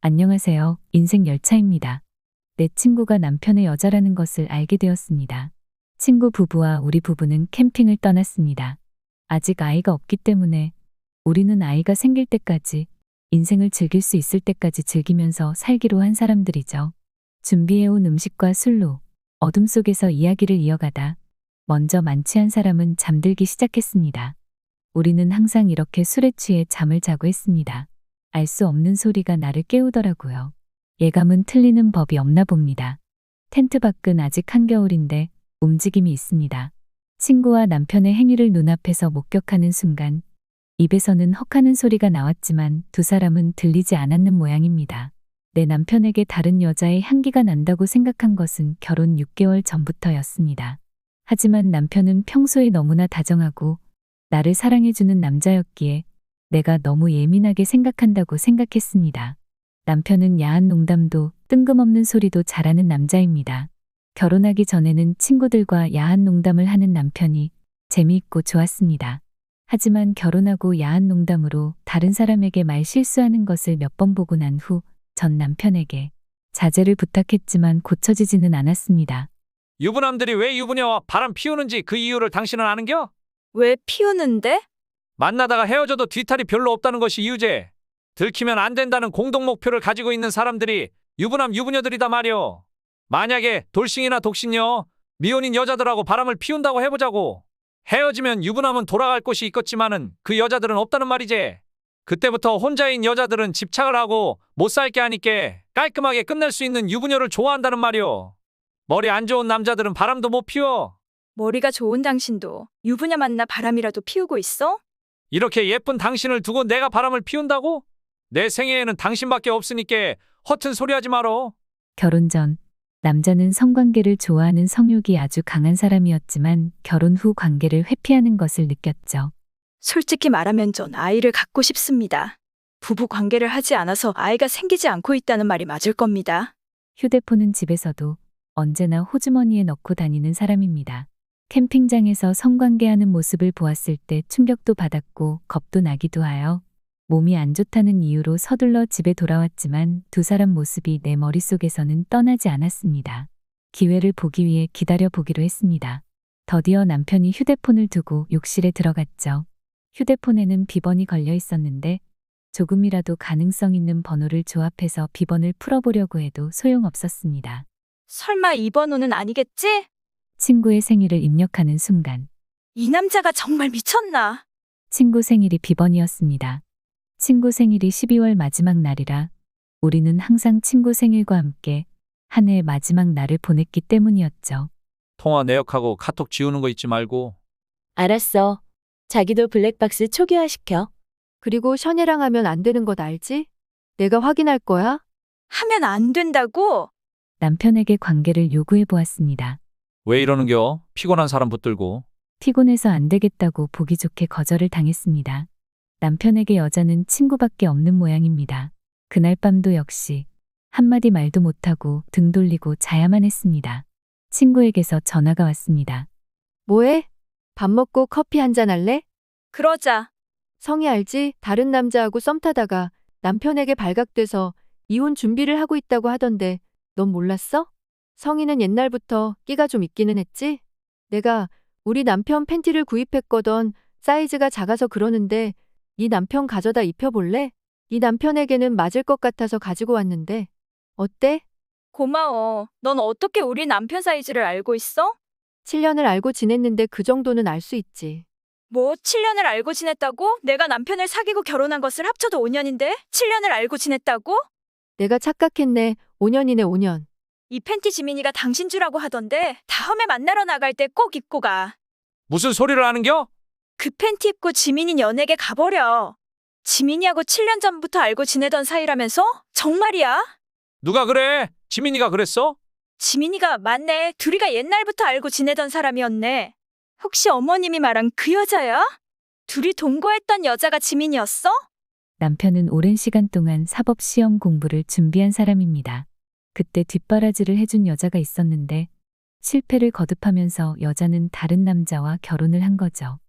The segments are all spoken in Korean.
안녕하세요. 인생 열차입니다. 내 친구가 남편의 여자라는 것을 알게 되었습니다. 친구 부부와 우리 부부는 캠핑을 떠났습니다. 아직 아이가 없기 때문에 우리는 아이가 생길 때까지, 인생을 즐길 수 있을 때까지 즐기면서 살기로 한 사람들이죠. 준비해온 음식과 술로 어둠 속에서 이야기를 이어가다 먼저 만취한 사람은 잠들기 시작했습니다. 우리는 항상 이렇게 술에 취해 잠을 자고 했습니다. 알 수 없는 소리가 나를 깨우더라고요. 예감은 틀리는 법이 없나 봅니다. 텐트 밖은 아직 한겨울인데 움직임이 있습니다. 친구와 남편의 행위를 눈앞에서 목격하는 순간 입에서는 헉하는 소리가 나왔지만 두 사람은 들리지 않았는 모양입니다. 내 남편에게 다른 여자의 향기가 난다고 생각한 것은 결혼 6개월 전부터였습니다. 하지만 남편은 평소에 너무나 다정하고 나를 사랑해주는 남자였기에 내가 너무 예민하게 생각한다고 생각했습니다. 남편은 야한 농담도 뜬금없는 소리도 잘하는 남자입니다. 결혼하기 전에는 친구들과 야한 농담을 하는 남편이 재미있고 좋았습니다. 하지만 결혼하고 야한 농담으로 다른 사람에게 말 실수하는 것을 몇 번 보고 난 후 전 남편에게 자제를 부탁했지만 고쳐지지는 않았습니다. 유부남들이 왜 유부녀와 바람 피우는지 그 이유를 당신은 아는겨? 왜 피우는데? 만나다가 헤어져도 뒤탈이 별로 없다는 것이 이유제. 들키면 안 된다는 공동 목표를 가지고 있는 사람들이 유부남 유부녀들이다 말이오. 만약에 돌싱이나 독신녀, 미혼인 여자들하고 바람을 피운다고 해보자고. 헤어지면 유부남은 돌아갈 곳이 있겠지만은 그 여자들은 없다는 말이제. 그때부터 혼자인 여자들은 집착을 하고 못 살게 하니께 깔끔하게 끝낼 수 있는 유부녀를 좋아한다는 말이오. 머리 안 좋은 남자들은 바람도 못 피워. 머리가 좋은 당신도 유부녀 만나 바람이라도 피우고 있어? 이렇게 예쁜 당신을 두고 내가 바람을 피운다고? 내 생애에는 당신밖에 없으니까 허튼 소리 하지 마라. 결혼 전 남자는 성관계를 좋아하는 성욕이 아주 강한 사람이었지만 결혼 후 관계를 회피하는 것을 느꼈죠. 솔직히 말하면 전 아이를 갖고 싶습니다. 부부 관계를 하지 않아서 아이가 생기지 않고 있다는 말이 맞을 겁니다. 휴대폰은 집에서도 언제나 호주머니에 넣고 다니는 사람입니다. 캠핑장에서 성관계하는 모습을 보았을 때 충격도 받았고 겁도 나기도 하여 몸이 안 좋다는 이유로 서둘러 집에 돌아왔지만 두 사람 모습이 내 머릿속에서는 떠나지 않았습니다. 기회를 보기 위해 기다려 보기로 했습니다. 더디어 남편이 휴대폰을 두고 욕실에 들어갔죠. 휴대폰에는 비번이 걸려 있었는데 조금이라도 가능성 있는 번호를 조합해서 비번을 풀어보려고 해도 소용없었습니다. 설마 이 번호는 아니겠지? 친구의 생일을 입력하는 순간 이 남자가 정말 미쳤나? 친구 생일이 비번이었습니다. 친구 생일이 12월 마지막 날이라 우리는 항상 친구 생일과 함께 한 해의 마지막 날을 보냈기 때문이었죠. 통화 내역하고 카톡 지우는 거 잊지 말고. 알았어. 자기도 블랙박스 초기화시켜. 그리고 션이랑 하면 안 되는 것 알지? 내가 확인할 거야. 하면 안 된다고? 남편에게 관계를 요구해 보았습니다. 왜 이러는겨? 피곤한 사람 붙들고. 피곤해서 안 되겠다고 보기 좋게 거절을 당했습니다. 남편에게 여자는 친구밖에 없는 모양입니다. 그날 밤도 역시 한마디 말도 못하고 등 돌리고 자야만 했습니다. 친구에게서 전화가 왔습니다. 뭐해? 밥 먹고 커피 한잔 할래? 그러자. 성희 알지? 다른 남자하고 썸 타다가 남편에게 발각돼서 이혼 준비를 하고 있다고 하던데 넌 몰랐어? 성희는 옛날부터 끼가 좀 있기는 했지? 내가 우리 남편 팬티를 구입했거든. 사이즈가 작아서 그러는데 네 남편 가져다 입혀볼래? 네 남편에게는 맞을 것 같아서 가지고 왔는데 어때? 고마워. 넌 어떻게 우리 남편 사이즈를 알고 있어? 7년을 알고 지냈는데 그 정도는 알 수 있지. 뭐 7년을 알고 지냈다고? 내가 남편을 사귀고 결혼한 것을 합쳐도 5년인데 7년을 알고 지냈다고? 내가 착각했네. 5년이네 5년. 이 팬티 지민이가 당신 주라고 하던데 다음에 만나러 나갈 때 꼭 입고 가. 무슨 소리를 하는겨? 그 팬티 입고 지민이 연예계 가버려. 지민이하고 7년 전부터 알고 지내던 사이라면서? 정말이야? 누가 그래? 지민이가 그랬어? 지민이가 맞네. 둘이가 옛날부터 알고 지내던 사람이었네. 혹시 어머님이 말한 그 여자야? 둘이 동거했던 여자가 지민이었어? 남편은 오랜 시간 동안 사법 시험 공부를 준비한 사람입니다. 그때 뒷바라지를 해준 여자가 있었는데 실패를 거듭하면서 여자는 다른 남자와 결혼을 한 거죠.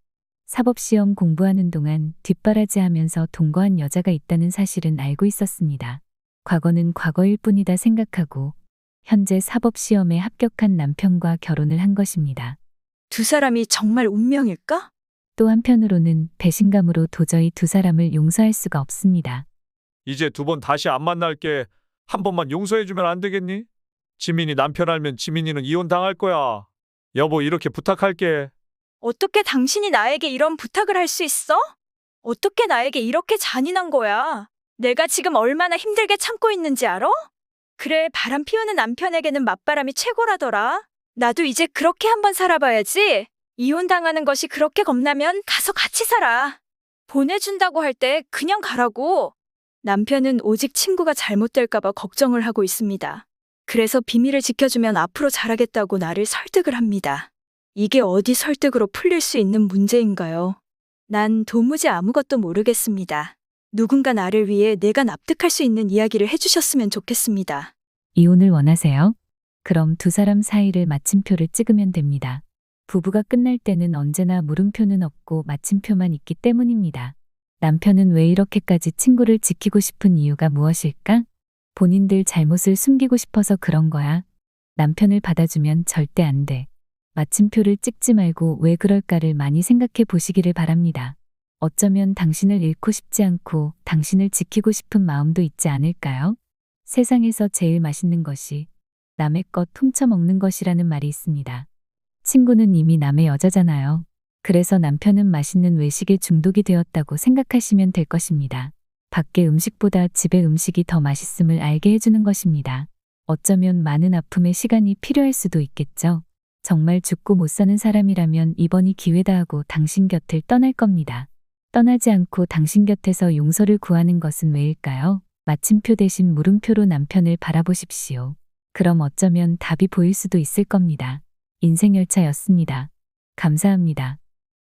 사법시험 공부하는 동안 뒷바라지하면서 동거한 여자가 있다는 사실은 알고 있었습니다. 과거는 과거일 뿐이다 생각하고 현재 사법시험에 합격한 남편과 결혼을 한 것입니다. 두 사람이 정말 운명일까? 또 한편으로는 배신감으로 도저히 두 사람을 용서할 수가 없습니다. 이제 두 번 다시 안 만날게. 한 번만 용서해주면 안 되겠니? 지민이 남편 알면 지민이는 이혼 당할 거야. 여보, 이렇게 부탁할게. 어떻게 당신이 나에게 이런 부탁을 할 수 있어? 어떻게 나에게 이렇게 잔인한 거야? 내가 지금 얼마나 힘들게 참고 있는지 알아? 그래, 바람 피우는 남편에게는 맞바람이 최고라더라. 나도 이제 그렇게 한번 살아봐야지. 이혼 당하는 것이 그렇게 겁나면 가서 같이 살아. 보내준다고 할 때 그냥 가라고. 남편은 오직 친구가 잘못될까봐 걱정을 하고 있습니다. 그래서 비밀을 지켜주면 앞으로 잘하겠다고 나를 설득을 합니다. 이게 어디 설득으로 풀릴 수 있는 문제인가요? 난 도무지 아무것도 모르겠습니다. 누군가 나를 위해 내가 납득할 수 있는 이야기를 해주셨으면 좋겠습니다. 이혼을 원하세요? 그럼 두 사람 사이를 마침표를 찍으면 됩니다. 부부가 끝날 때는 언제나 물음표는 없고 마침표만 있기 때문입니다. 남편은 왜 이렇게까지 친구를 지키고 싶은 이유가 무엇일까? 본인들 잘못을 숨기고 싶어서 그런 거야. 남편을 받아주면 절대 안 돼. 마침표를 찍지 말고 왜 그럴까를 많이 생각해 보시기를 바랍니다. 어쩌면 당신을 잃고 싶지 않고 당신을 지키고 싶은 마음도 있지 않을까요? 세상에서 제일 맛있는 것이 남의 것 훔쳐먹는 것이라는 말이 있습니다. 친구는 이미 남의 여자잖아요. 그래서 남편은 맛있는 외식에 중독이 되었다고 생각하시면 될 것입니다. 밖의 음식보다 집의 음식이 더 맛있음을 알게 해주는 것입니다. 어쩌면 많은 아픔의 시간이 필요할 수도 있겠죠. 정말 죽고 못 사는 사람이라면 이번이 기회다 하고 당신 곁을 떠날 겁니다. 떠나지 않고 당신 곁에서 용서를 구하는 것은 왜일까요? 마침표 대신 물음표로 남편을 바라보십시오. 그럼 어쩌면 답이 보일 수도 있을 겁니다. 인생열차였습니다. 감사합니다.